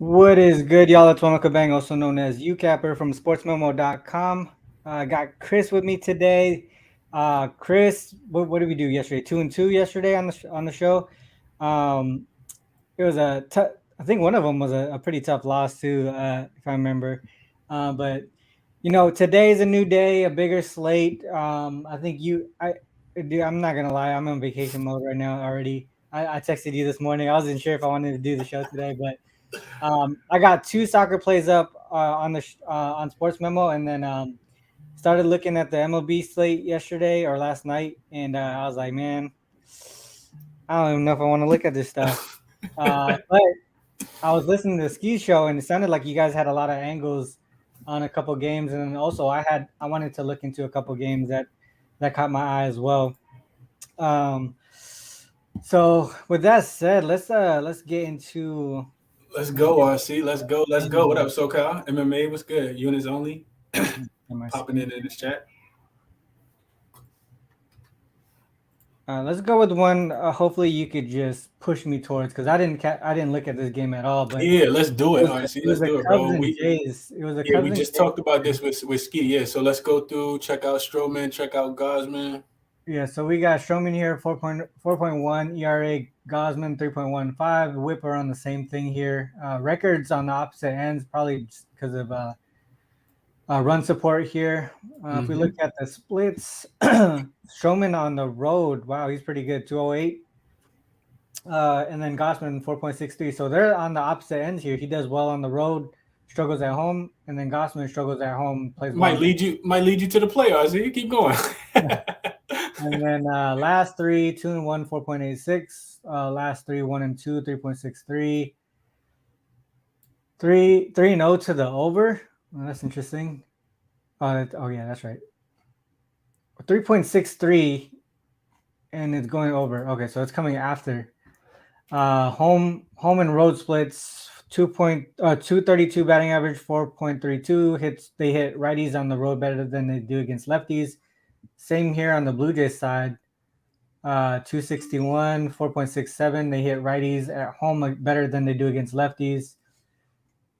What is good, y'all? It's Ronald, also known as Youcapper from Sportsmemo.com. Got Chris with me today. Chris, what did we do yesterday? 2-2 yesterday on the show. Um, it was I think one of them was a pretty tough loss too, if I remember. But today is a new day, a bigger slate. I think dude, I'm not gonna lie, I'm on vacation mode right now already. I texted you this morning. I wasn't sure if I wanted to do the show today, but I got two soccer plays up on Sports Memo, and then started looking at the MLB slate yesterday or last night, and I was like, man, I don't even know if I want to look at this stuff. But I was listening to the ski show, and it sounded like you guys had a lot of angles on a couple games, and then also I wanted to look into a couple games that caught my eye as well. Um, so with that said, let's get into. Let's go, RC. Let's go. Let's go. What up, SoCal? MMA, what's good? Units only. My Popping in this chat. Let's go with one. Hopefully, you could just push me towards because I didn't look at this game at all. But Yeah, let's do it, RC. it was Let's the do it, Cubs bro. and Jays. It was the Yeah, Cubs we and just Jays. talked about this with Ski. Yeah, so let's go through, check out Strowman, check out Gosman. Yeah, so we got Strowman here, 4.1 ERA, Gosman 3.15, Whip are on the same thing here. Records on the opposite ends, probably because of run support here. If we look at the splits, Strowman on the road, wow, he's pretty good, 208. And then Gosman 4.63. So they're on the opposite ends here. He does well on the road, struggles at home, and then Gosman struggles at home, plays well. Might lead you to the playoffs. You keep going. And then last three, 2-1, 4.86. Last three, 1-2, 3.63. 3-0 to the over. Well, that's interesting. Oh yeah, that's right. 3.63, and it's going over. Okay, so it's coming after. Home and road splits 232 batting average, 4.32 hits. They hit righties on the road better than they do against lefties. Same here on the Blue Jays side. 261, 4.67. They hit righties at home better than they do against lefties.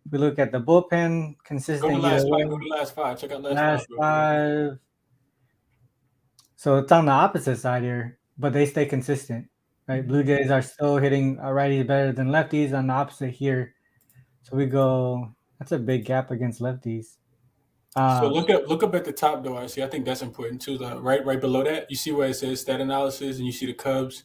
If we look at the bullpen, consistent. Go to last five. Check out last five. So it's on the opposite side here, but they stay consistent. Right, Blue Jays are still hitting righties better than lefties on the opposite here. So we go. That's a big gap against lefties. So look up at the top though. I think that's important too. Right below that, you see where it says stat analysis, and you see the Cubs.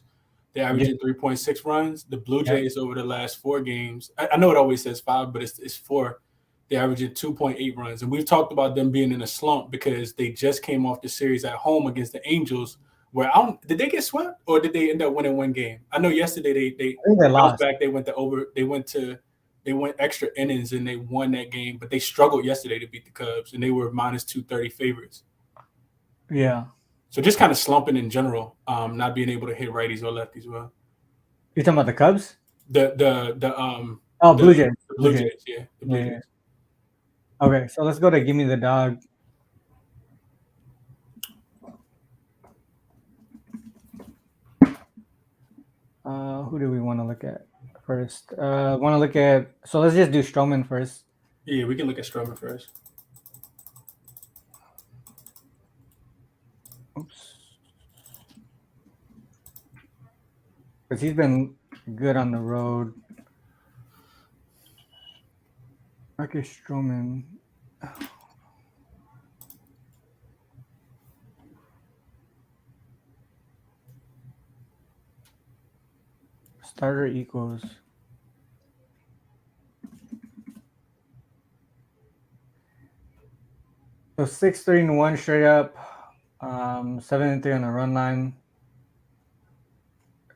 They're averaging 3.6 runs. The Blue Jays over the last 4 games. I know it always says 5, but it's 4. They're averaging 2.8 runs, and we've talked about them being in a slump because they just came off the series at home against the Angels. Where did they get swept or did they end up winning 1 game? I know yesterday they lost back. They went extra innings and they won that game, but they struggled yesterday to beat the Cubs, and they were minus 230 favorites. Yeah. So just kind of slumping in general, not being able to hit righties or lefties well. You're talking about the Cubs? Blue Jays. The Blue Jays, yeah. The Blue Jays. Okay, so let's go to Give Me the Dog. Who do we want to look at first? So let's just do Strowman first. Yeah, we can look at Strowman first. Oops. Because he's been good on the road. Marcus Strowman. Starter equals. So 6-3-1 straight up, 7-3 on the run line.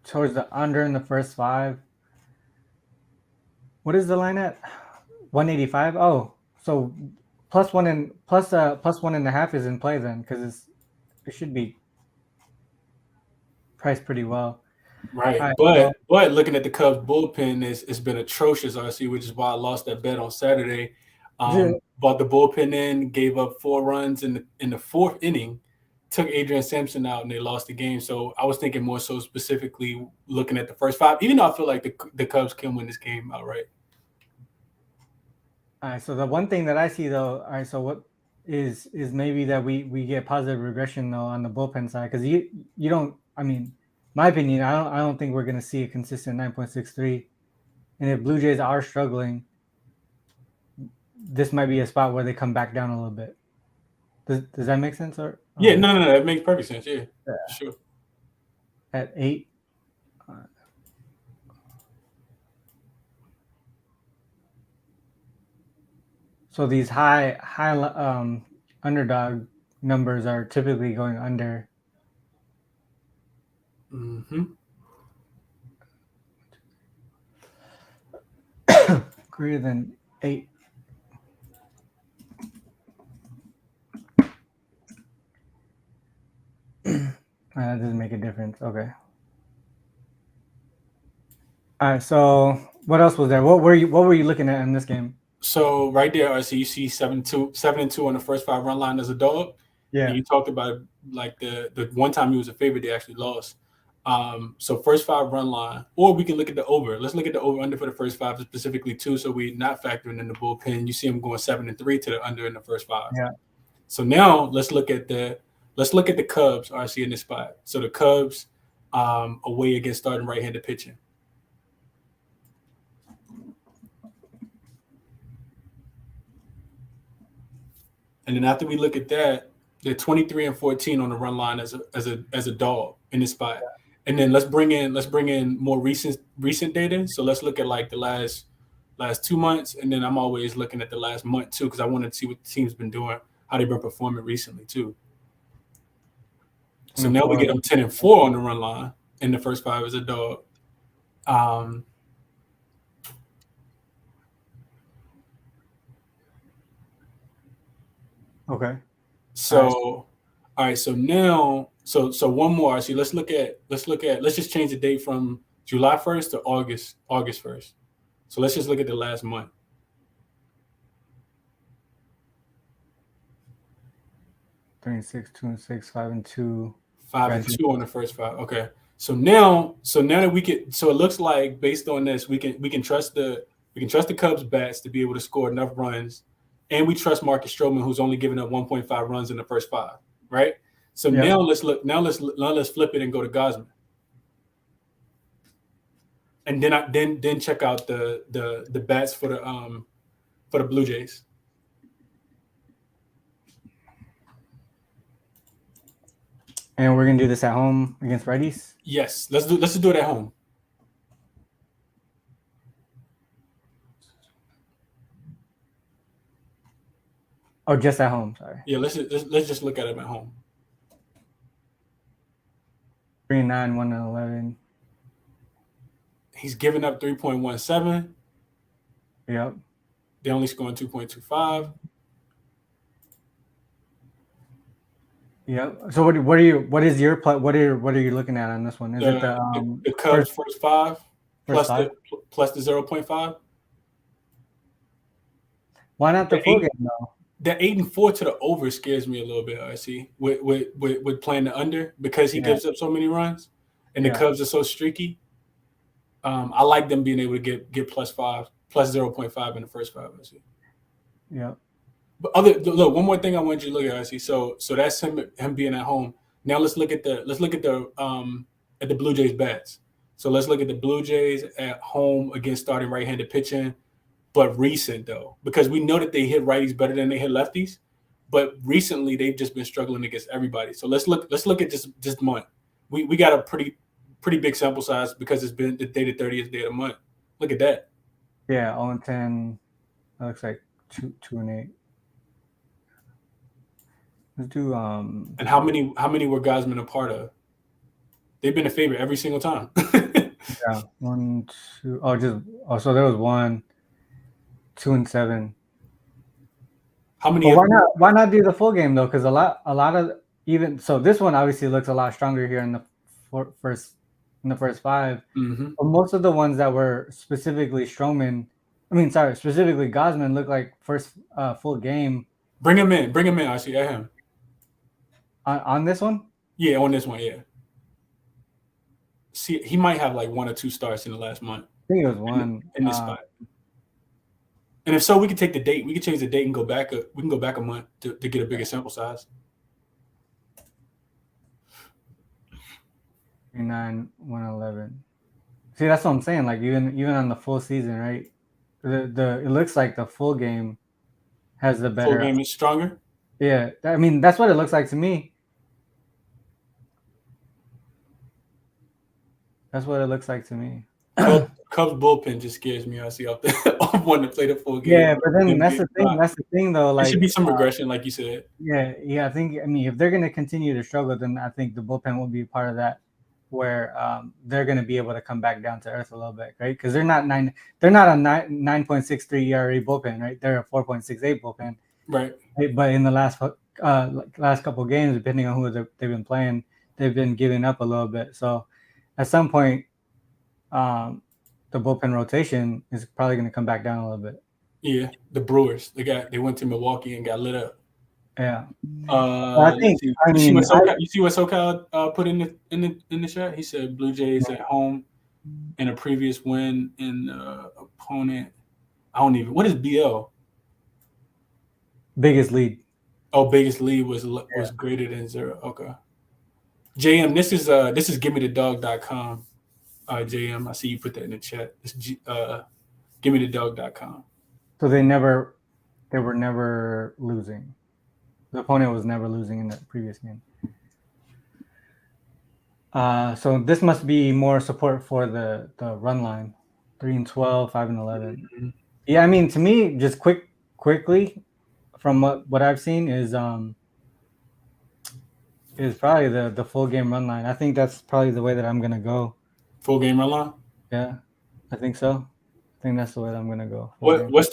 Towards the under in the first 5. What is the line at? 185. Oh, so plus 1.5 is in play then, because it should be priced pretty well. Right, but looking at the Cubs bullpen, it's been atrocious, RC, which is why I lost that bet on Saturday. Bought the bullpen in, gave up 4 runs in the 4th inning, took Adrian Sampson out, and they lost the game. So I was thinking more so specifically looking at the first 5, even though I feel like the Cubs can win this game outright. All right. So the one thing that I see though, all right. So what is maybe that we get positive regression though on the bullpen side, because you don't. I mean, my opinion, I don't think we're gonna see a consistent 9.63. And if Blue Jays are struggling, this might be a spot where they come back down a little bit. Does that make sense? Or Yeah, no, that makes perfect sense. Yeah, sure. At 8. So these high underdog numbers are typically going under. Greater than 8. That doesn't make a difference. Okay. All right. So what else was there? What were you looking at in this game? So right there, I see you see 7-2 on the first 5 run line as a dog. Yeah. And you talked about like the one time he was a favorite, they actually lost. So first 5 run line, or we can look at the over. Let's look at the over under for the first 5 specifically too. So we're not factoring in the bullpen. You see him going 7-3 to the under in the first 5. Yeah. So now let's look at the Cubs RC in this spot. So the Cubs away against starting right-handed pitching. And then after we look at that, they're 23-14 on the run line as a dog in this spot. Yeah. And then let's bring in more recent data. So let's look at like the last 2 months, and then I'm always looking at the last month too, because I want to see what the team's been doing, how they've been performing recently too. So now we get them 10-4 on the run line in the first 5 as a dog. Okay. So, all right. So now, so one more. Actually, let's just change the date from July 1st to August 1st. So let's just look at the last month. 36, 2-6, 5-2. 5-2 on the first 5. Okay. So now that we can, so it looks like based on this, we can trust the Cubs bats to be able to score enough runs. And we trust Marcus Stroman, who's only given up 1.5 runs in the first 5, right? So now let's flip it and go to Gausman, and then check out the bats for the Blue Jays. And we're gonna do this at home against righties. Yes, let's do it at home. Oh, just at home. Sorry. Yeah, let's just look at him at home. 3-9, 1-11. He's given up 3.17. Yep. They only scoring 2.25. Yep. So what are you looking at on this one? Is it the Cubs first 5 plus the 0.5? Why not the full game though? The 8-4 to the over scares me a little bit. I see with playing the under, because he gives up so many runs, and the Cubs are so streaky. I like them being able to get plus 0.5 in the first 5. I see. Yeah. But look, one more thing I want you to look at. I see. So that's him being at home. Now let's look at the Blue Jays bats. So let's look at the Blue Jays at home against starting right-handed pitching. But recent though, because we know that they hit righties better than they hit lefties, but recently they've just been struggling against everybody. So let's look at this month. We got a pretty big sample size because it's been the 30th day of the month. Look at that. Yeah, 0-10. That looks like 2-8. Let's do And how many were Gausman a part of? They've been a favorite every single time. Yeah, 1, 2. So there was 1, 2-7. How many? Well, why not do the full game though? Because a lot of even so, this one obviously looks a lot stronger here in the first 5. Mm-hmm. But most of the ones that were specifically specifically Gausman look like first full game. Bring him in. I see at him. On this one? Yeah, on this one, yeah. See, he might have like 1 or 2 starts in the last month. I think it was 1 in this spot. And if so, we can take the date. We can change the date and go back. We can go back a month to get a bigger sample size. 111. See, that's what I'm saying. Like even on the full season, right? It looks like the full game has the better. Full game is stronger. Yeah, I mean that's what it looks like to me. That's what it looks like to me. Cubs bullpen just scares me. I see off the wanting to play the full game. Yeah, but then that's the thing. That's the thing, though. Like, there should be some regression, like you said. Yeah. I mean, if they're going to continue to struggle, then I think the bullpen will be part of that, where they're going to be able to come back down to earth a little bit, right? Because they're not a 9.63 ERA bullpen, right? They're a 4.68 bullpen, right? But in the last couple of games, depending on who they've been playing, they've been giving up a little bit. So at some point, the bullpen rotation is probably going to come back down a little bit. Yeah, the Brewers. They went to Milwaukee and got lit up. Yeah. I think. You see what SoCal put in the chat? He said Blue Jays at home in a previous win in opponent. What is BL? Biggest lead. Oh, biggest lead was greater than 0. Okay. JM, this is GimmeTheDog.com. JM, I see you put that in the chat. It's GimmeTheDog.com. So they were never losing. The opponent was never losing in the previous game. So this must be more support for the run line. 3-12, 5-11. Mm-hmm. Yeah, I mean, to me, just quickly, from what I've seen is probably the full game run line. I think that's probably the way that I'm gonna go. Full game run line? Yeah, I think so. I think that's the way that I'm gonna go. Let's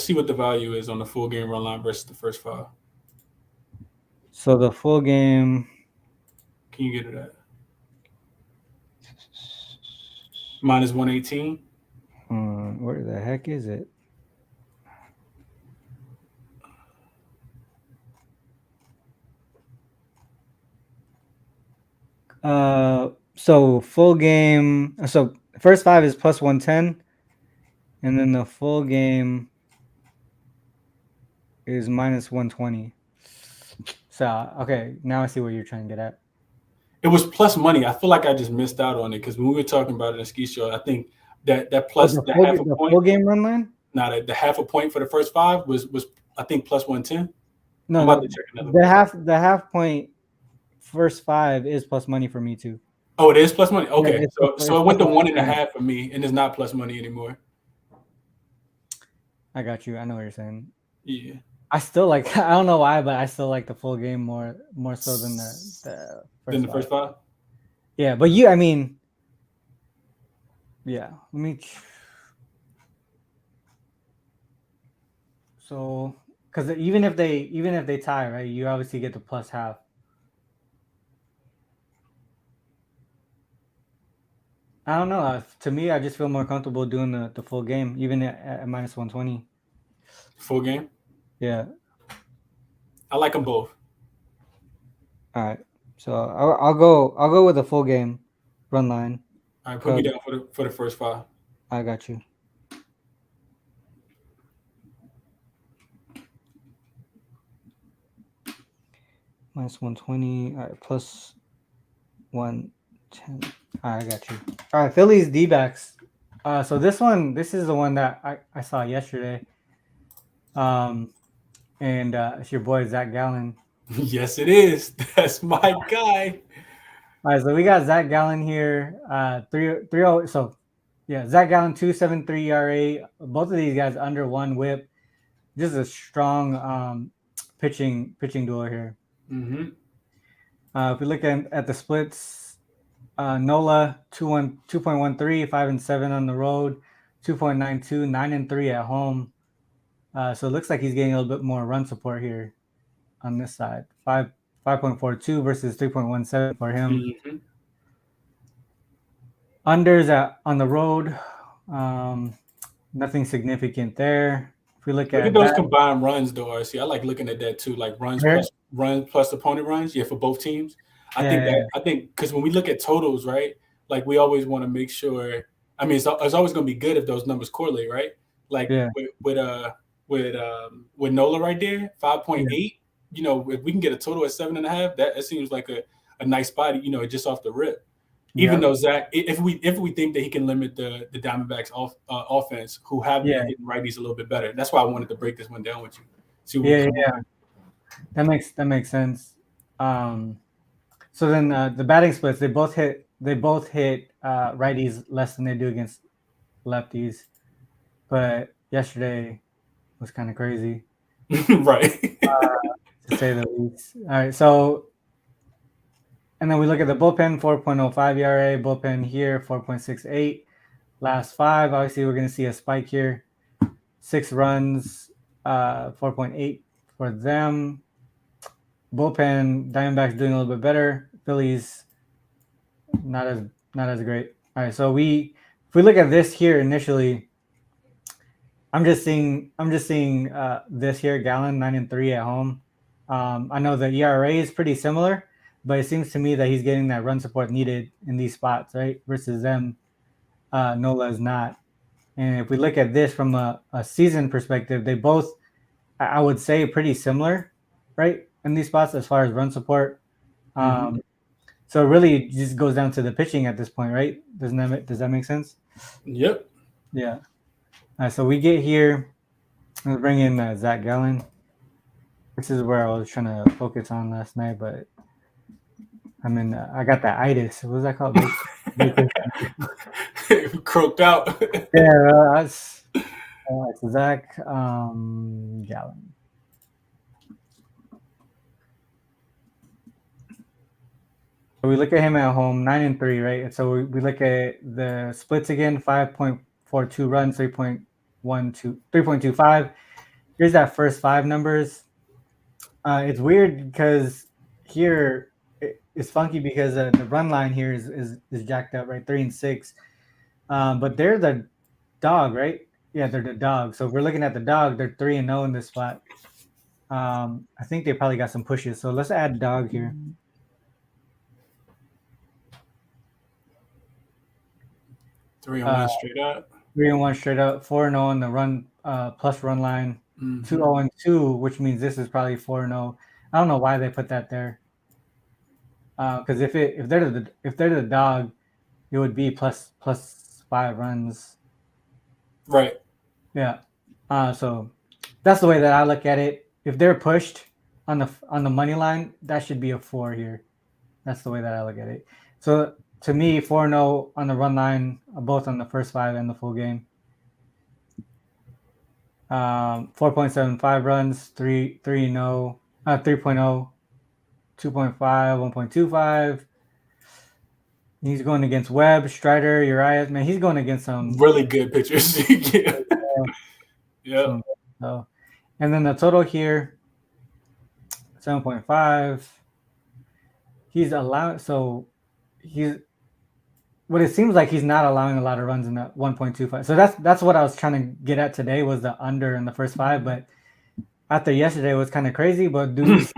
see what the value is on the full game run line versus the first 5. So the full game. Can you get it at -118? Where the heck is it? So full game. So first 5 is +110, and then the full game is -120. So okay, now I see what you're trying to get at. It was plus money. I feel like I just missed out on it because when we were talking about it in the ski show, I think that plus the half a point. Full game run line. No, the half a point for the first 5 was I think +110. No, I'm about to check another the half point first 5 is plus money for me too. Oh, it is plus money. Okay, yeah, so it went to 1.5 for me, and it's not plus money anymore. I got you. I know what you're saying. Yeah. I still like. I don't know why, but I still like the full game more so than the first 5. Yeah, but I mean, yeah. Let me. So, because even if they tie, right, you obviously get the plus half. I don't know. To me, I just feel more comfortable doing the full game, even at -120. Full game. Yeah. I like them both. All right. So I'll go with the full game run line. All right, put me down for the first 5. I got you. -120. All right, plus 110. All right, I got you. All right, Phillies D-backs. So this is the one that I saw yesterday. And it's your boy Zach Gallen. Yes, it is. That's my guy. All right, so we got Zach Gallen here. 3.0. So yeah, Zach Gallen 2.73 ERA. Both of these guys under 1 WHIP. Just a strong pitching duo here. Mm-hmm. If we look at the splits, Nola 2.13, 5-7 on the road, 2.92, 9-3 at home. So it looks like he's getting a little bit more run support here on this side. 5.42 versus 3.17 for him. Mm-hmm. Unders on the road, nothing significant there. If we look at those combined runs, though, RC, I like looking at that too, like runs plus opponent runs. Yeah, for both teams. I think because when we look at totals, right, like we always want to make sure. I mean, it's always going to be good if those numbers correlate, right? Like Yeah. with Nola right there, 5.8. Yeah. You know, if we can get a total at 7.5, that seems like a nice spot. You know, just off the rip. Even Yep. though Zach, if we think that he can limit the Diamondbacks offense, who have been hitting righties a little bit better, that's why I wanted to break this one down with you. See what we come up with. That makes sense. So then the batting splits, they both hit righties less than they do against lefties, but yesterday was kind of crazy, Right? to say the least. All right, so and then we look at the bullpen, 4.05 ERA, bullpen here 4.68. Last five, obviously we're going to see a spike here. 6 runs, 4.8 for them. Bullpen, Diamondbacks doing a little bit better. Phillies not as great. All right, so if we look at this here initially, I'm just seeing this here, Gallen 9-3 at home. I know the ERA is pretty similar, but it seems to me that he's getting that run support needed in these spots, right? Versus them, Nola is not. And if we look at this from a season perspective, they both, I would say, pretty similar, right, in these spots as far as run support. So it really just goes down to the pitching at this point, right? Does that make sense? Yep. Yeah. So we get here. Let's bring in Zach Gallen. This is where I was trying to focus on last night, but I got that itis. What was that called? Croaked out. Yeah, that's Zach Gallen. So we look at him at home, 9-3, right? And so we look at the splits again, 5.42 runs, 3.25. Here's that first 5 numbers. It's weird because here it's funky because the run line here is jacked up, right? 3 and 6. But they're the dog, right? Yeah, they're the dog. So if we're looking at the dog, they're 3-0 in this spot. I think they probably got some pushes. So let's add dog here. 3-1 straight up. 3-1 straight up. 4-0 on the run plus run line. 2-0-2, which means this is probably 4-0. I don't know why they put that there. Because if they're the dog, it would be plus 5 runs. Right. Yeah. So that's the way that I look at it. If they're pushed on the money line, that should be a 4 here. That's the way that I look at it. So to me, 4-0 on the run line, both on the first 5 and the full game. 4.75 runs, 3-0, 3.0, 2.5, 1.25. He's going against Webb, Strider, Urias. Man, he's going against some really good pitchers. Yeah. So, and then the total here, 7.5. He's allowed. So what it seems like he's not allowing a lot of runs in that 1.25. So that's what I was trying to get at today was the under in the first 5. But after yesterday was kind of crazy. But do we see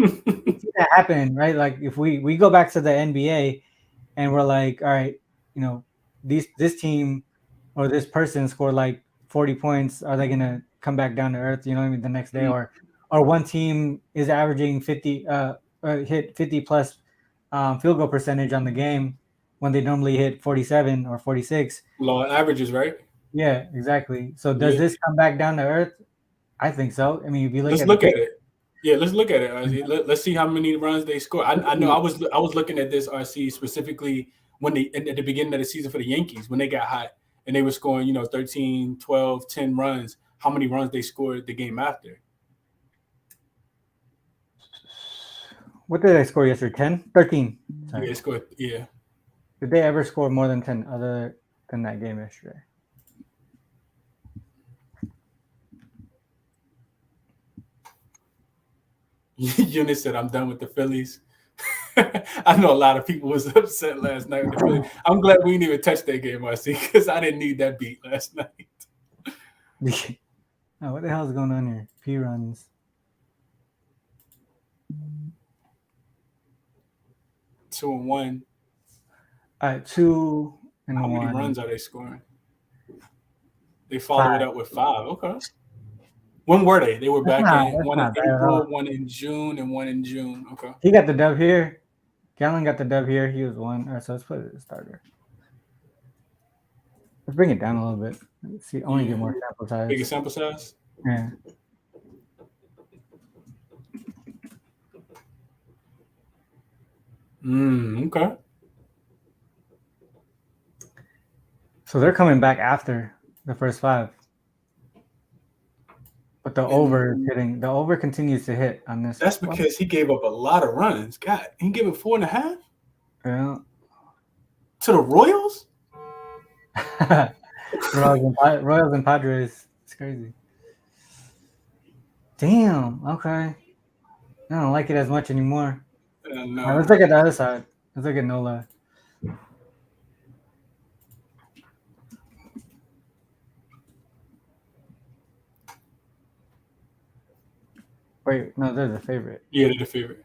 that happen, right? Like if we go back to the NBA and we're like, all right, you know, this team or this person scored like 40 points. Are they gonna come back down to earth? You know what I mean? The next day, or one team is averaging 50, hit 50 plus field goal percentage on the game when they normally hit 47 or 46. Law averages, right? Yeah, exactly. So does this come back down to earth? I think so. I mean, if you look at it. Yeah, let's look at it. Let's see how many runs they score. I know I was looking at this RC specifically when they at the beginning of the season for the Yankees when they got hot and they were scoring 13, 12, 10 runs. How many runs they scored the game after? What did they score yesterday? 10? 13. Sorry. Yeah, they scored. Yeah. Did they ever score more than 10 other than that game yesterday? Eunice said, "I'm done with the Phillies." I know a lot of people was upset last night with the Phillies. I'm glad we didn't even touch that game, RC, because I didn't need that beat last night. Oh, what the hell is going on here? P runs. 2-1. All right, 2 and 1. How many runs are they scoring? They followed it up with 5. Okay. When were they? They were back in one in April, one in June, and one in June. Okay. He got the dub here. Gallon got the dub here. He was 1. All right, so let's put it as a starter. Let's bring it down a little bit. Let's see, only get more sample size. Bigger sample size? Yeah. Okay. So they're coming back after the first 5. But the over continues to hit on this. That's because he gave up a lot of runs. God, he gave it 4.5? Yeah. To the Royals? Royals and Padres. It's crazy. Damn. Okay. I don't like it as much anymore. No. Right, let's look at the other side. Let's look at Nola. Wait, no, they're the favorite. Yeah, they're the favorite.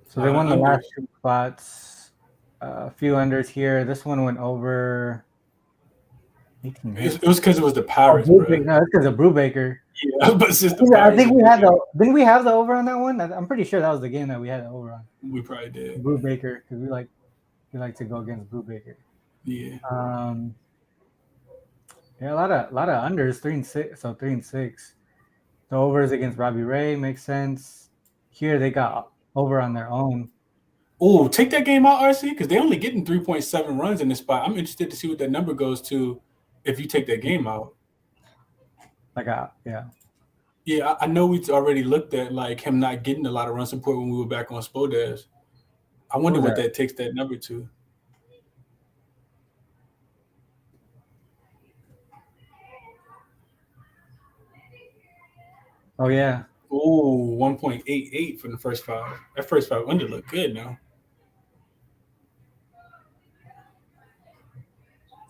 So they won the last 2 spots. A few unders here. This one went over 18 hits. It was because it was the Pirates, bro. No, it's because of Brubaker. Yeah, but it's just the I think we had didn't we have the over on that one? I'm pretty sure that was the game that we had the over on. We probably did. Brubaker, because we like to go against Brubaker. Yeah. Yeah, a lot of unders, 3 and 6. So 3 and 6. The overs against Robbie Ray makes sense. Here they got over on their own. Oh, take that game out, RC, because they're only getting 3.7 runs in this spot. I'm interested to see what that number goes to if you take that game out. Yeah. Yeah, I know we already looked at like him not getting a lot of run support when we were back on Spodaz. I wonder what that takes that number to. Oh, yeah. Oh, 1.88 from the first 5. That first 5 under look good now.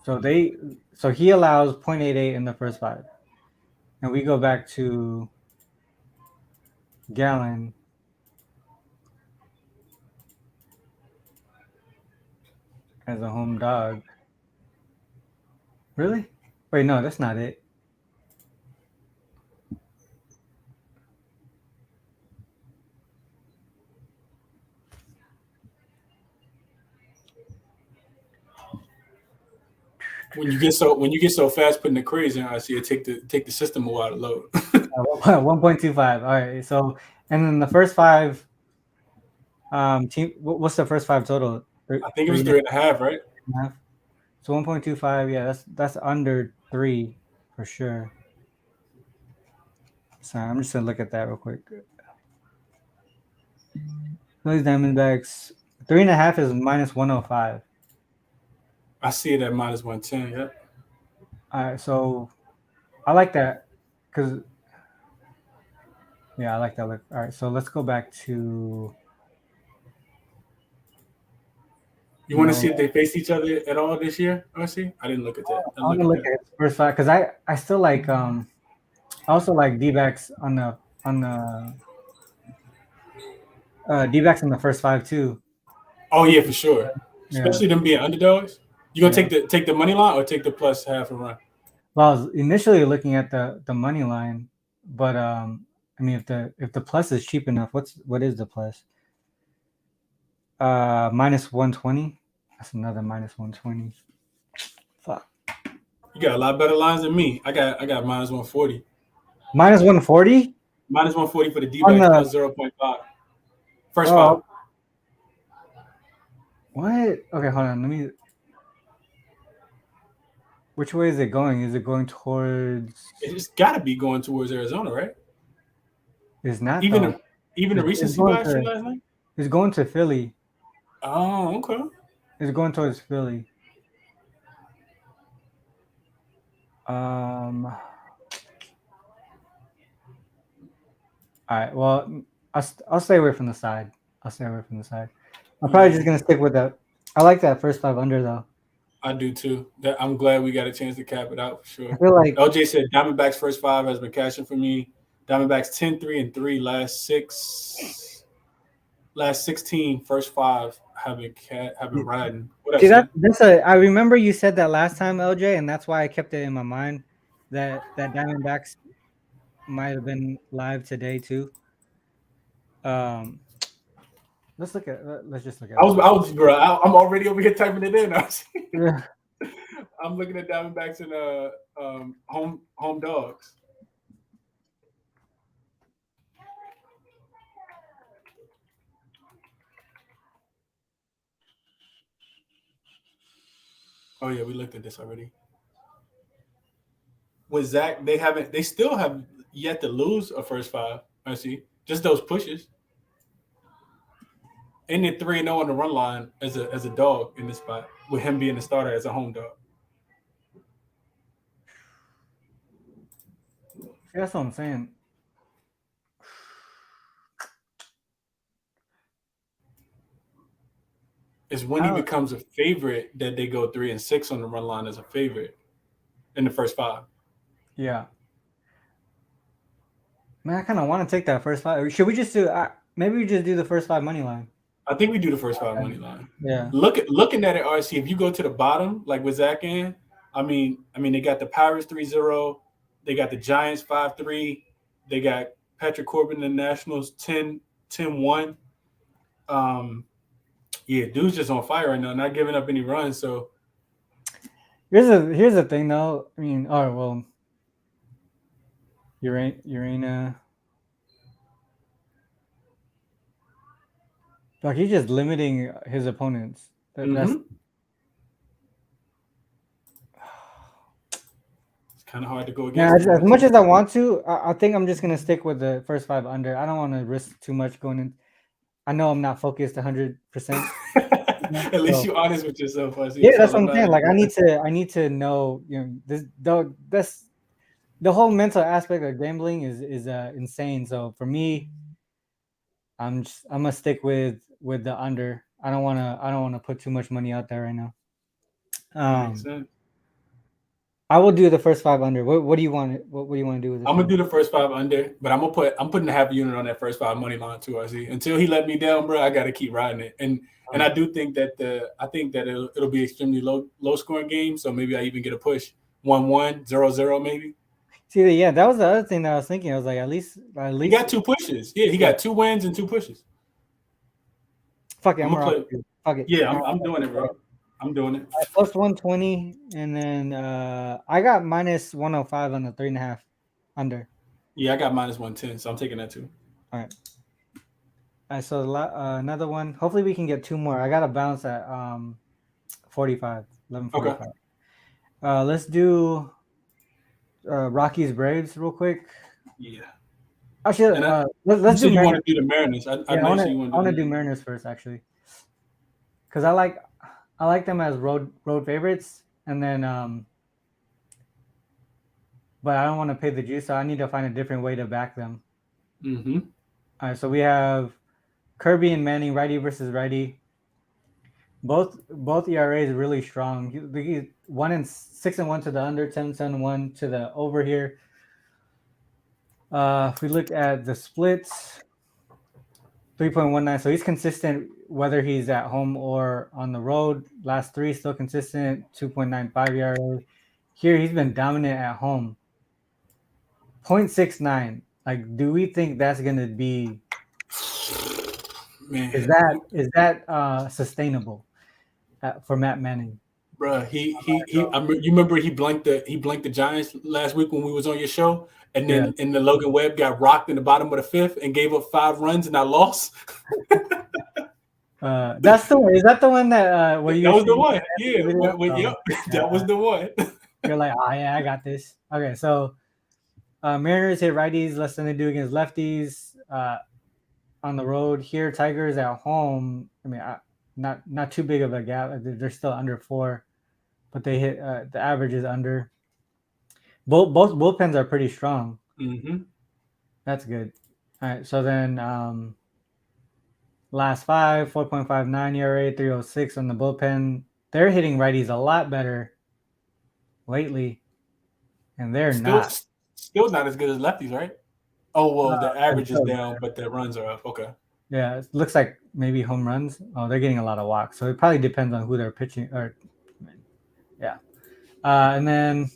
So he allows 0.88 in the first 5. And we go back to Gallon. As a home dog. Really? Wait, no, that's not it. When you get so fast putting the queries in, I see it take the system a while to load. 1.25. All right. So, and then the first 5 team. What's the first 5 total? I think it was 3.5, right? 3.5. So 1.25. Yeah, that's under 3 for sure. Sorry, I'm just gonna look at that real quick. Those Diamondbacks 3.5 is minus 105. I see it at minus 110. Yeah. All right, so I like that because I like that look. All right, so let's go back to. You want to see if they face each other at all this year? RC? I didn't look at that. I'm gonna look at the first 5 because I still like I also like D-backs on the D-backs in the first 5 too. Oh yeah, for sure. Especially them being underdogs. You gonna take the money line or take the plus half a run? Well, I was initially looking at the money line, but I mean if the plus is cheap enough, what is the plus? Minus 120. That's another minus 120. Fuck. You got a lot better lines than me. I got minus 140. Minus 140? Minus 140 for the D-backs plus 0.5. First 5. What? Okay, hold on. Let me. Which way is it going? Is it going towards? It's got to be going towards Arizona, right? It's not. Even the recency bias from last night. It's going to Philly. Oh, okay. It's going towards Philly. All right. Well, I'll stay away from the side. I'll probably just gonna stick with that. I like that first 5 under though. I do too. I'm glad we got a chance to cap it out for sure. I feel like LJ said Diamondbacks first 5 has been cashing for me. Diamondbacks 10-3 and 3 last 6. last 16, first 5 haven't riding. What See, else? that's I remember you said that last time, LJ, and that's why I kept it in my mind that Diamondbacks might have been live today too. Let's look at. Let's just look at. Bro. I'm already over here typing it in. Yeah. I'm looking at Diamondbacks and home dogs. Oh yeah, we looked at this already. With Zach, they still have yet to lose a first 5. I see. Just those pushes. And they're 3-0 on the run line as a dog in this spot, with him being the starter as a home dog. That's what I'm saying. Is when he becomes a favorite that they go 3-6 on the run line as a favorite in the first 5. Yeah. Man, I kind of want to take that first 5. Should we just do? Maybe we just do the first 5 money line. I think we do the first 5 money line. Yeah. Looking at it, RC. If you go to the bottom, like with Zach in, I mean, they got the Pirates 3-0. They got the Giants 5-3. They got Patrick Corbin and the Nationals 10-1. Yeah, dude's just on fire right now, not giving up any runs. So here's the thing, though. I mean, well, Urena. Like, he's just limiting his opponents. That's it's kind of hard to go against. Yeah, as much as I want to, I think I'm just gonna stick with the first 5 under. I don't want to risk too much going in. I know I'm not focused 100%. At least you're honest with yourself. Yeah, that's what I'm saying. Like, I need to know, this the whole mental aspect of gambling is insane. So for me, I'm gonna stick with the under. I don't wanna put too much money out there right now. Makes sense. I will do the first 5 under. What do you want? What do you want to do with this? I'm gonna do the first 5 under, but I'm putting a half unit on that first 5 money line too. I see. Until he let me down, bro, I gotta keep riding it. And I do think that it'll be extremely low scoring game. So maybe I even get a push 1-1, 0-0 maybe. See, yeah, that was the other thing that I was thinking. I was like, at least he got 2 pushes. Yeah, he got 2 wins and 2 pushes. Fuck it, I'm gonna play. Fuck it. Yeah, I'm doing it, bro. I'm doing it. Plus 120, and then I got minus 105 on the 3.5 under. Yeah, I got minus 110, so I'm taking that too. All right. So another one. Hopefully we can get 2 more. I got a bounce at 45, 11:45. Okay. Let's do Rockies Braves real quick. Yeah. Actually, let's do. You want to do the Mariners? I want to do Mariners first, actually, because I like them as road favorites, and then but I don't want to pay the juice, so I need to find a different way to back them. Mm-hmm. All right, so we have Kirby and Manning, righty versus righty. Both ERAs really strong. 1-6-1 to the under, 10-1 to the over here. If we look at the splits, 3.19. So he's consistent whether he's at home or on the road. Last 3 still consistent, 2.95 ERA. Here he's been dominant at home. 0.69. Like, do we think that's gonna be? Man, is that sustainable for Matt Manning? Bro, you remember he blanked the Giants last week when we was on your show, and then in the Logan Webb got rocked in the bottom of the 5th and gave up 5 runs and I lost. That's the one. Is that the one that where you? That was the one. Yeah, that was the one. You're like, oh yeah, I got this. Okay, so Mariners hit righties less than they do against lefties. On the road here, Tigers at home. I mean, not too big of a gap. They're still under 4, but they hit the average is under. Both bullpens are pretty strong. Mm-hmm. That's good. All right, so then last 5, 4.59 ERA, 3.06 on the bullpen. They're hitting righties a lot better lately, and they're still not as good as lefties, right? Oh well, the average is down, but the runs are up. Okay. Yeah, it looks like maybe home runs. Oh, they're getting a lot of walks, so it probably depends on who they're pitching. Or, yeah, and then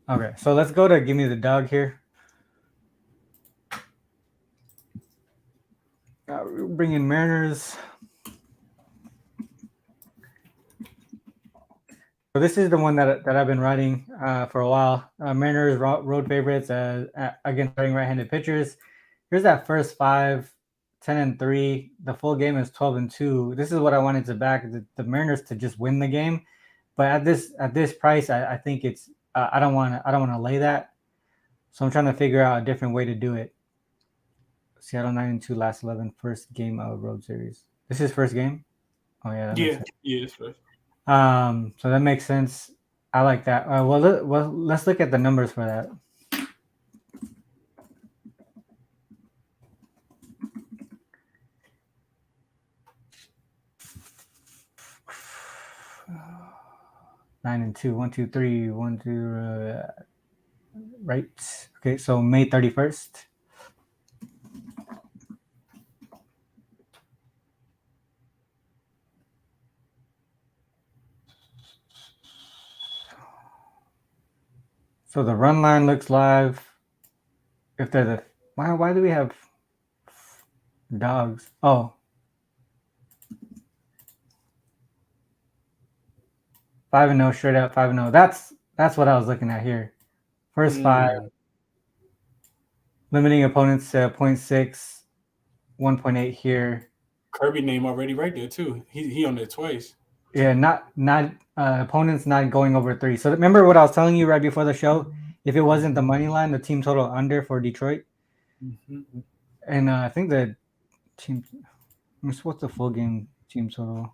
okay, so let's go to give me the dog here. Bring in Mariners. So this is the one that I've been writing for a while. Mariners road favorites against starting right-handed pitchers. Here's that first 5, 10-3. The full game is 12-2. This is what I wanted to back the Mariners to just win the game, but at this price, I think it's I don't want to lay that. So I'm trying to figure out a different way to do it. Seattle 9-2 last 11, first game of road series. This is first game. Oh yeah, yeah, it's first. So that makes sense. I like that. Well, let's look at the numbers for that. Nine and 2, 1, 2, 3, 1, 2. Right. Okay, so May 31st. So the run line looks live. If they're the why do we have dogs? Oh. 5-0 straight up 5-0. That's what I was looking at here. First 5. Limiting opponents to 0.6, 1.8 here. Kirby name already right there too. He on there twice. Yeah, not opponents not going over 3. So remember what I was telling you right before the show? If it wasn't the money line, the team total under for Detroit. Mm-hmm. And I think the team. What's the full game team total?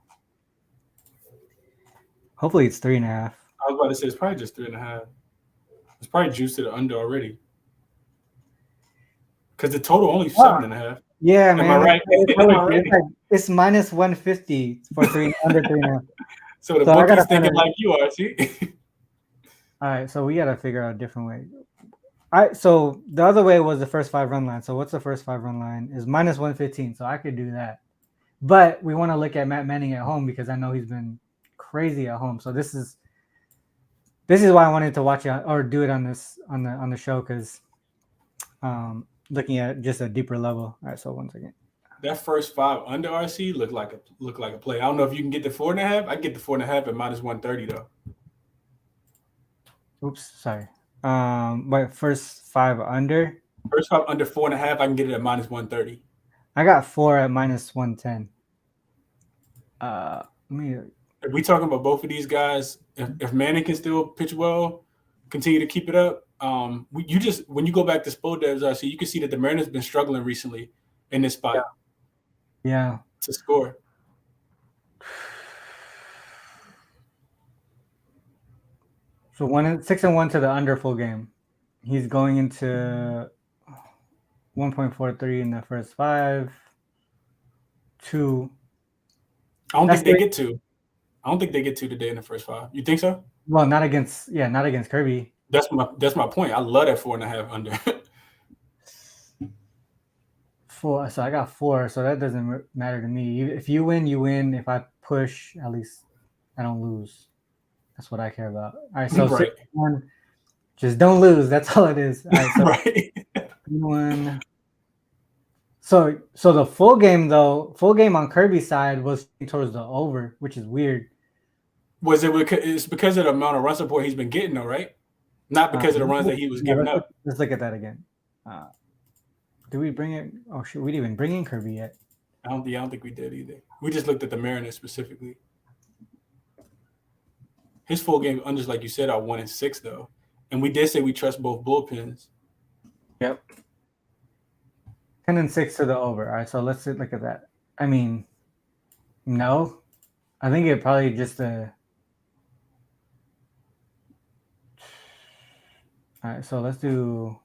Hopefully it's 3.5. I was about to say it's probably just 3.5. It's probably juiced to the under already. Because the total only 7.5. Yeah, man. Am I right? It's minus 150 for 3 under 3.5. So the bookie's thinking like you are, see? All right, so we got to figure out a different way. All right, so the other way was the first 5 run line. So what's the first 5 run line? Is minus 115. So I could do that. But we want to look at Matt Manning at home because I know he's been crazy at home. So this is why I wanted to watch it or do it on the show because looking at just a deeper level. All right, so 1 second. That first 5 under RC look like a play. I don't know if you can get the 4.5. I get the 4.5 at minus 130 though. Oops, sorry. Wait, first 5 under. First 5 under 4.5. I can get it at minus 130. I got 4 at minus 110. If we talking about both of these guys, if Manning can still pitch well, continue to keep it up. When you go back to Spodevs RC, you can see that the Mariners been struggling recently in this spot. Yeah. To score. So 6-1 to the under full game. He's going into 1.43 in the first 5. 2. I don't think they get 2. I don't think they get 2 today in the first 5. You think so? Well, not against Kirby. That's my point. I love that 4.5 under. 4. So I got 4. So that doesn't matter to me. If you win, you win. If I push, at least I don't lose. That's what I care about. All right, so 6-1, just don't lose. That's all it is. All right, so right. 1. So the full game on Kirby's side was towards the over, which is weird. It's because of the amount of run support he's been getting, though, right? Not because of the runs that he was giving up. Let's look at that again. Did we bring it? Oh shit, we didn't even bring in Kirby yet. I don't think we did either. We just looked at the Mariners specifically. His full game unders, like you said, are 1 and 6 though, and we did say we trust both bullpens. Yep. 10 and 6 to the over. All right, so let's look at that. I mean, no, I think it probably just All right, so let's do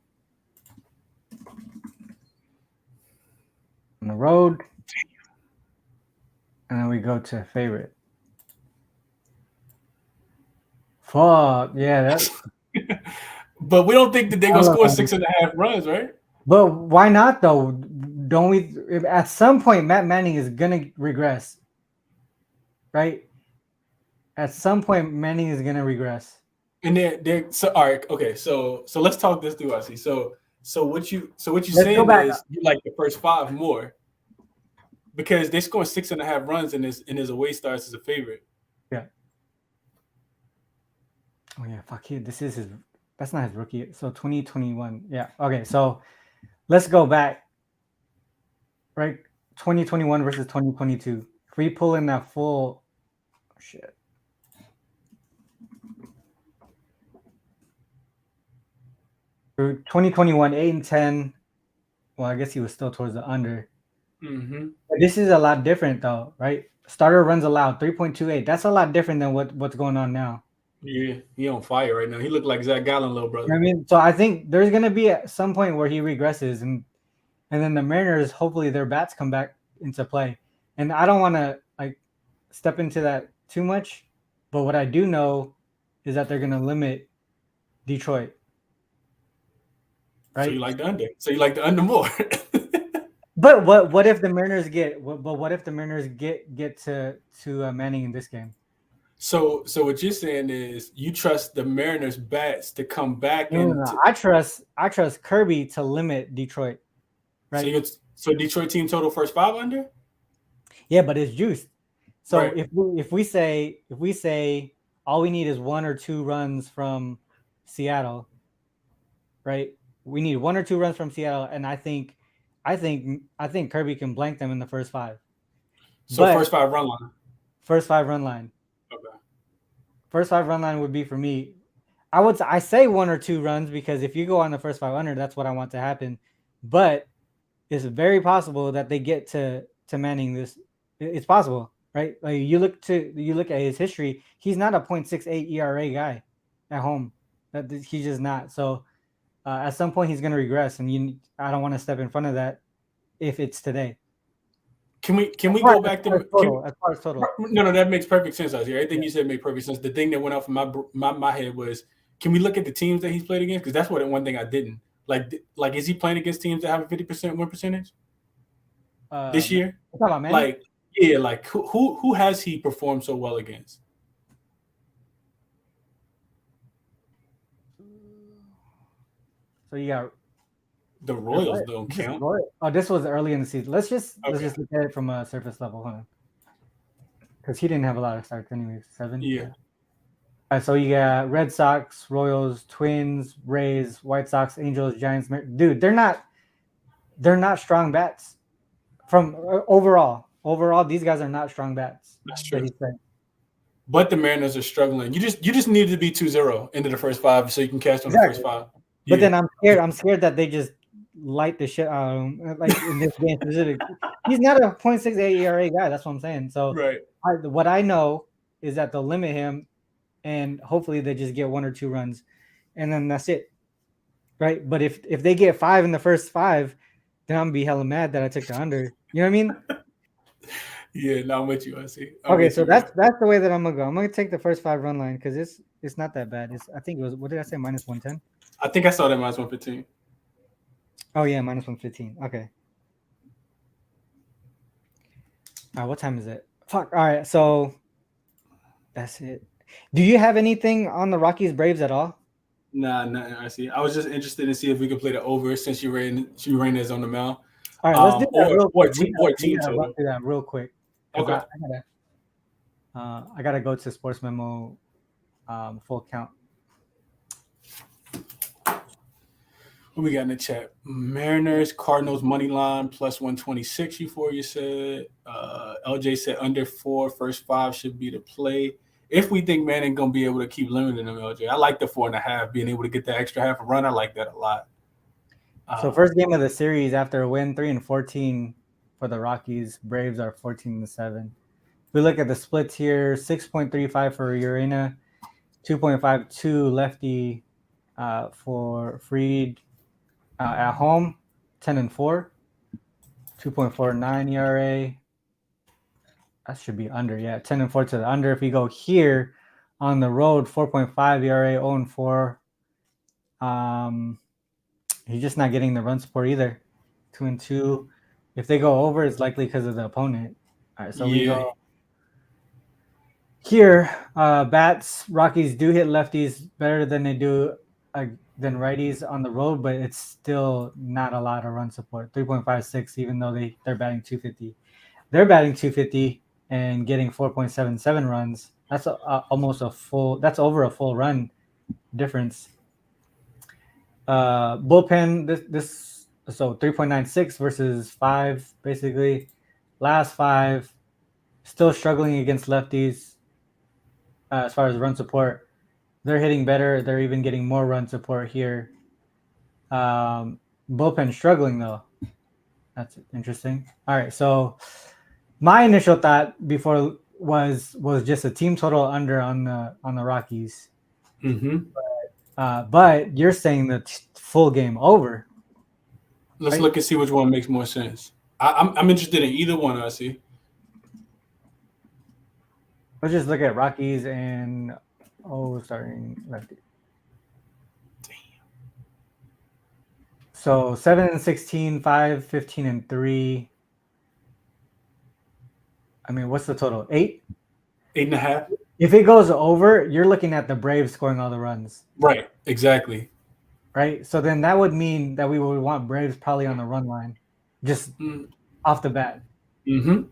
on the road, and then we go to favorite. Fuck yeah, that's. But we don't think that they're gonna score 6.5 runs, right? But why not though? Don't we? At some point, Matt Manning is gonna regress, right? At some point, Manning is gonna regress. And they're so all right. Okay, so let's talk this through. I see. So what you Let's go saying back is you like the first 5 more because they scored 6.5 runs and his away starts as a favorite. Yeah. Oh yeah, fuck you. This is his. That's not his rookie. So 2021. Yeah. Okay. So let's go back. Right. 2021 versus 2022. If we pull in that full, shit. For 2021, 8-10. Well, I guess he was still towards the under. Mm-hmm. But this is a lot different though, right? Starter runs allowed 3.28. That's a lot different than what's going on now. Yeah, he on fire right now. He looked like Zach Gallen, little brother. You know what I mean, so I think there's gonna be at some point where he regresses, and then the Mariners, hopefully their bats come back into play. And I don't want to like step into that too much, but what I do know is that they're gonna limit Detroit. Right. So you like the under. So you like the under more. But what if the Mariners get? But what if the Mariners get to Manning in this game? So what you're saying is you trust the Mariners bats to come back No. I trust Kirby to limit Detroit. Right. So Detroit team total first 5 under? Yeah, but it's juiced. So right. if we say all we need is 1 or 2 runs from Seattle, right? We need 1 or 2 runs from Seattle, and I think Kirby can blank them in the first 5. So first 5 run line. First 5 run line. Okay. First 5 run line would be for me. I say 1 or 2 runs because if you go on the first 5 under, that's what I want to happen. But it's very possible that they get to Manning this. It's possible, right? Like you look at his history, he's not a 0.68 ERA guy at home. He's just not. So at some point he's going to regress, and I don't want to step in front of that if it's today. Can we go back to as far as total? No, that makes perfect sense out here. Everything you said made perfect sense. The thing that went off my head was, can we look at the teams that he's played against? Because that's one thing I didn't like. Is he playing against teams that have a 50% win percentage this year? Like, yeah, like who has he performed so well against? So you got the Royals don't count. Oh, this was early in the season. Let's just look at it from a surface level, hold on. Because he didn't have a lot of starts anyways. 7. Yeah. All right, so you got Red Sox, Royals, Twins, Rays, White Sox, Angels, Giants. Dude, they're not strong bats. From overall, these guys are not strong bats. That's true. But the Mariners are struggling. You just needed to be 2-0 into the first 5 so you can catch on the first 5. Yeah. But then I'm scared that they just light the shit out of him. Like in this game specific, he's not a 0.68 ERA guy. That's what I'm saying. So right. What I know is that they'll limit him, and hopefully they just get 1 or 2 runs, and then that's it. Right. But if they get 5 in the first 5, then I'm gonna be hella mad that I took the under. You know what I mean? Yeah, no, I'm with you. I see. Okay, so that's the way that I'm gonna go. I'm gonna take the first 5 run line because it's not that bad. I think it was, what did I say, -110? I think I saw that -115. Oh yeah, -115. Okay. All right, what time is it? Fuck. All right, so that's it. Do you have anything on the Rockies Braves at all? Nah, nothing. I see. I was just interested to see if we could play the over since you ran as on the mound. All right, let's do that real quick. Team total. Let's do that real quick. Okay. I gotta go to Sportsmemo full count. What we got in the chat? Mariners, Cardinals money line +126. Euphoria said. LJ said under 4, first 5 should be the play. If we think Manning gonna be able to keep limiting them, LJ, I like the 4.5, being able to get the extra half a run. I like that a lot. So first game of the series after a win, 3-14 for the Rockies. Braves are 14-7. If we look at the splits here, 6.35 for Urena, 2.52 lefty for Fried at home, 10-4, 2.49 ERA. That should be under, 10-4 to the under. If we go here on the road, 4.5 ERA, 0-4. He's just not getting the run support either. 2-2. If they go over, it's likely because of the opponent. All right, so we go here. Bats, Rockies do hit lefties better than they do than righties on the road, but it's still not a lot of run support. 3.56, even though they're batting 250. They're batting 250 and getting 4.77 runs. That's almost a full. That's over a full run difference. Bullpen this so 3.96 versus 5 basically. Last 5, still struggling against lefties as far as run support. They're hitting better. They're even getting more run support here. Bullpen struggling though. That's interesting. All right, so my initial thought before was just a team total under on the Rockies. Mm-hmm. But you're saying the full game over. Let's look and see which one makes more sense. I'm interested in either one, I see. Let's just look at Rockies and starting lefty. Damn. So 7-16, 5-15-3. I mean, what's the total? 8? 8.5. If it goes over, you're looking at the Braves scoring all the runs. Right. Exactly. Right. So then that would mean that we would want Braves probably on the run line, just off the bat. Mm-hmm.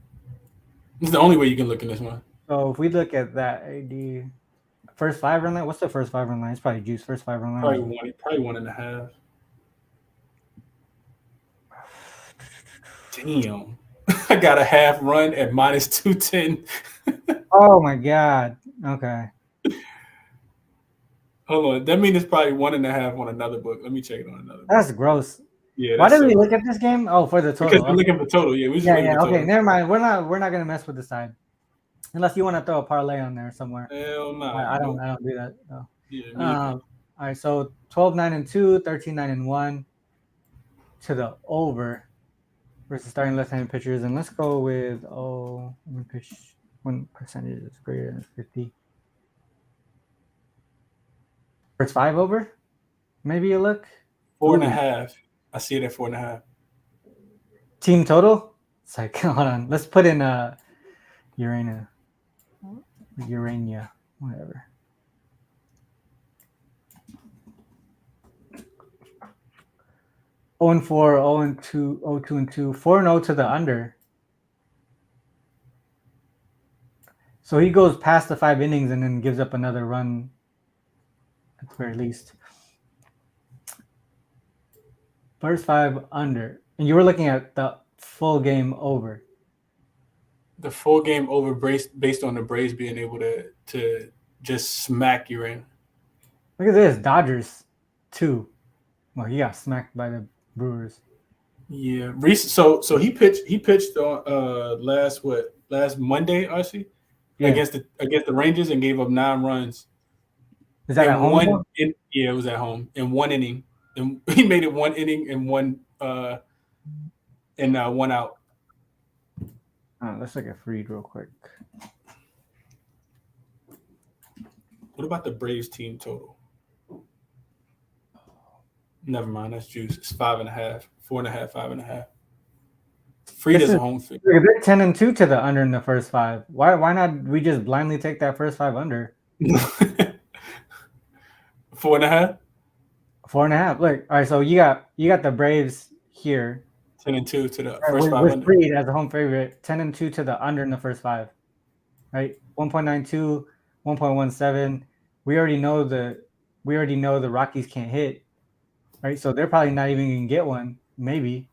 It's the only way you can look in this one. So if we look at that AD first 5 run line, what's the first 5 run line? It's probably Juice first 5 run line. Probably 1.5. Damn. I got a half run at minus 210. Oh my God. Okay. Hold on. That means it's probably 1.5 on another book. Let me check it on another book. That's gross. Yeah. Why did we look at this game? Oh, for the total. Because we're looking for total. Yeah, we just looking for total. Okay, never mind. We're not gonna mess with the side. Unless you want to throw a parlay on there somewhere. Hell no. I don't do that. No. Yeah, all right, so 12-9-2, 13-9-1 to the over versus starting left-handed pitchers, and let's go with when percentage is greater than 50. First 5 over. Maybe you look 4.5. I see it at 4.5. Team total. It's like hold on. Let's put in Urania, whatever. Oh and 4, 0-2, 0-2-2, 4-0 to the under. So he goes past the 5 innings and then gives up another run at the very least. First 5 under. And you were looking at the full game over. The full game over based on the Braves being able to just smack you in. Look at this. Dodgers 2. Well, he got smacked by the Brewers. Yeah. So he pitched on last Monday, RC? Yeah. Against the Rangers and gave up 9 runs. Is that at home? Yeah, it was at home in 1 inning. And he made it 1 inning and one out. Let's look at Freed real quick. What about the Braves team total? Never mind, that's Juice. It's 5.5, 4.5, 5.5. Freed is a home field. They're 10-2 to the under in the first 5. Why not we just blindly take that first 5 under? 4.5? 4.5. Look, all right. So you got the Braves here. 10-2 to the first 5 with Freed as a home favorite. 10-2 to the under in the first 5. Right. 1.92, 1.17. We already know the Rockies can't hit. Right. So they're probably not even gonna get one. Maybe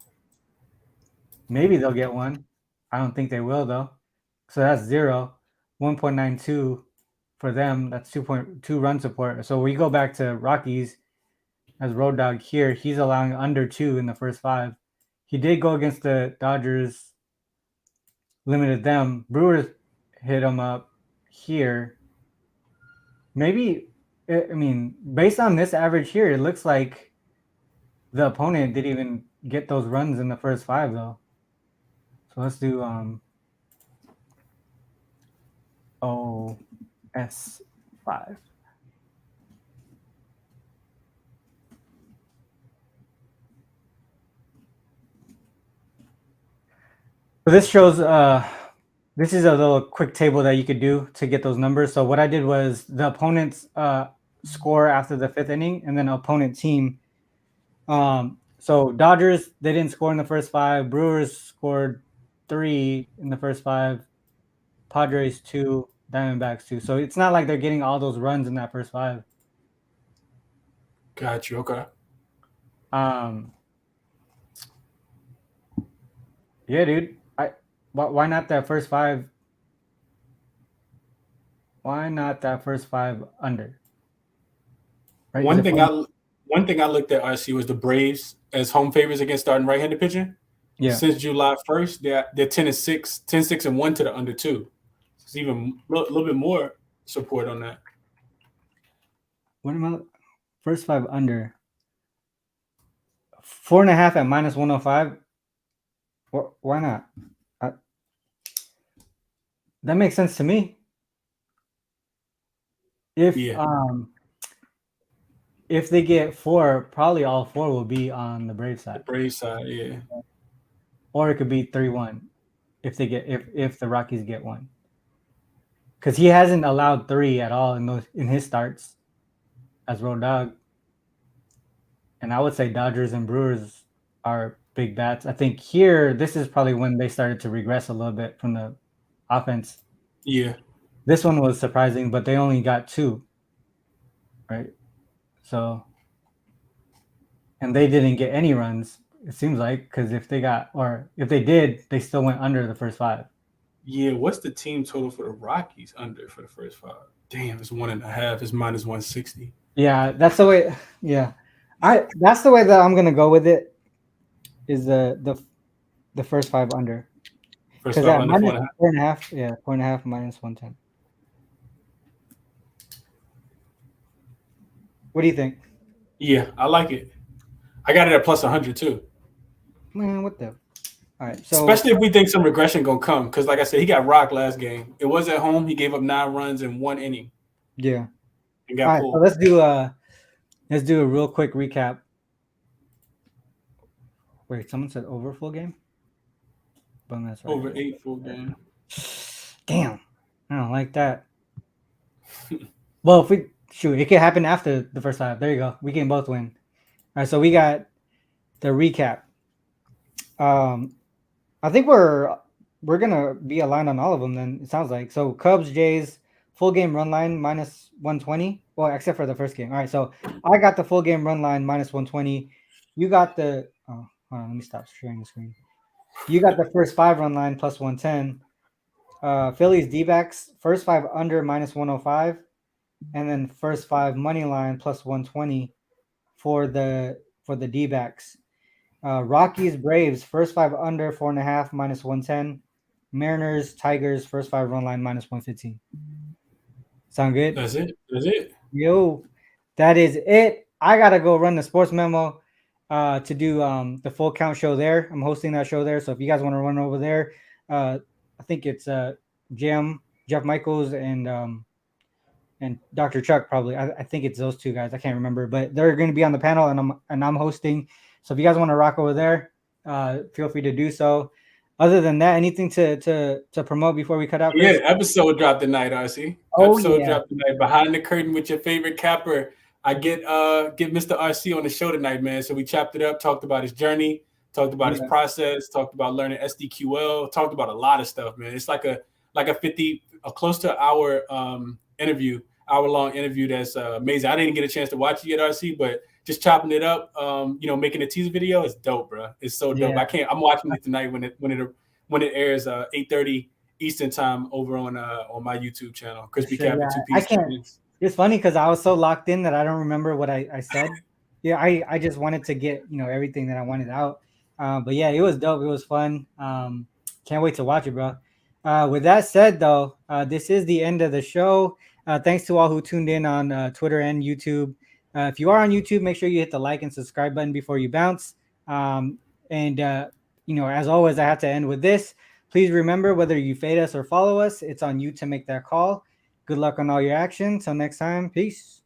they'll get one. I don't think they will though. So that's 0. 1.92 for them. That's 2.2 run support. So we go back to Rockies as road dog here. He's allowing under 2 in the first 5. He did go against the Dodgers, limited them. Brewers hit him up here. Maybe, I mean, based on this average here, it looks like the opponent didn't even get those runs in the first 5 though. So let's do OS5. So this shows this is a little quick table that you could do to get those numbers. So what I did was the opponent's score after the 5th inning, and then opponent team. So Dodgers, they didn't score in the first 5. Brewers scored 3 in the first 5. Padres 2. Diamondbacks 2. So it's not like they're getting all those runs in that first 5. Got you. Okay. Yeah, dude. Why not that first 5? Why not that first 5 under? Right? One thing I looked at, RC, was the Braves as home favorites against starting right-handed pitching. Yeah. Since July 1st, they're 10-6 to the under 2. It's even a little bit more support on that. What about first 5 under? 4.5 at minus 105. Why not? That makes sense to me. If they get 4, probably all 4 will be on the Braves side. The Braves side, yeah. Or it could be 3-1 if they get if the Rockies get 1. Because he hasn't allowed 3 at all in his starts as Road Dog. And I would say Dodgers and Brewers are big bats. I think here, this is probably when they started to regress a little bit from the offense. Yeah. This one was surprising, but they only got 2. Right? So, and they didn't get any runs, it seems like, because if they did, they still went under the first 5. Yeah, what's the team total for the Rockies under for the first 5? Damn, it's 1.5. It's minus 160. Yeah, that's the way. Yeah, that's the way that I'm gonna go with it. Is the first 5 under? First 5 under 4.5. Yeah, 4.5 minus 110. What do you think? Yeah, I like it. I got it at plus 100 too. Man, what the? All right, so especially if we think some regression gonna come, because like I said, he got rocked last game. It was at home. He gave up 9 runs in 1 inning. Yeah. And got all right, pulled. so let's do a real quick recap. Wait, someone said over full game? But that's right. Over 8 full game. Damn, I don't like that. Well, if we shoot, it could happen after the first 5. There you go. We can both win. All right, so we got the recap. I think we're gonna be aligned on all of them. Then it sounds like so. Cubs, Jays, full game run line minus 120. Well, except for the first game. All right, so I got the full game run line minus 120. You got the. Oh, hold on, let me stop sharing the screen. You got the first 5 run line plus 110. Phillies D-backs first 5 under minus 105, and then first 5 money line plus 120 for the D-backs. Rockies Braves first 5 under 4.5 minus 110. Mariners Tigers first 5 run line minus 115. Sound good? That's it. Yo, that is it. I gotta go run the Sports Memo to do the full count show there. I'm hosting that show there, so if you guys want to run over there, I think it's Jeff Michaels and Dr. Chuck probably. I think it's those 2 guys. I can't remember, but they're going to be on the panel, and I'm hosting. So if you guys want to rock over there, feel free to do so. Other than that, anything to promote before we cut out? Chris? Yeah, episode dropped tonight, RC. Episode dropped tonight. Behind the curtain with your favorite capper. I get Mr. RC on the show tonight, man. So we chopped it up, talked about his journey, talked about his process, talked about learning SDQL, talked about a lot of stuff, man. It's like a close to hour hour-long interview that's amazing. I didn't get a chance to watch it yet, RC, but just chopping it up, making a teaser video is dope, bro. It's so dope. Yeah. I'm watching it tonight when it airs 8:30 Eastern time over on my YouTube channel. Crispy Cap and 2 Piece Chickens. It's funny because I was so locked in that I don't remember what I said. Yeah, I just wanted to get everything that I wanted out. But yeah, it was dope. It was fun. Can't wait to watch it, bro. With that said, though, this is the end of the show. Thanks to all who tuned in on Twitter and YouTube. If you are on YouTube, make sure you hit the like and subscribe button before you bounce. As always, I have to end with this. Please remember, whether you fade us or follow us, it's on you to make that call. Good luck on all your actions. Till next time, peace.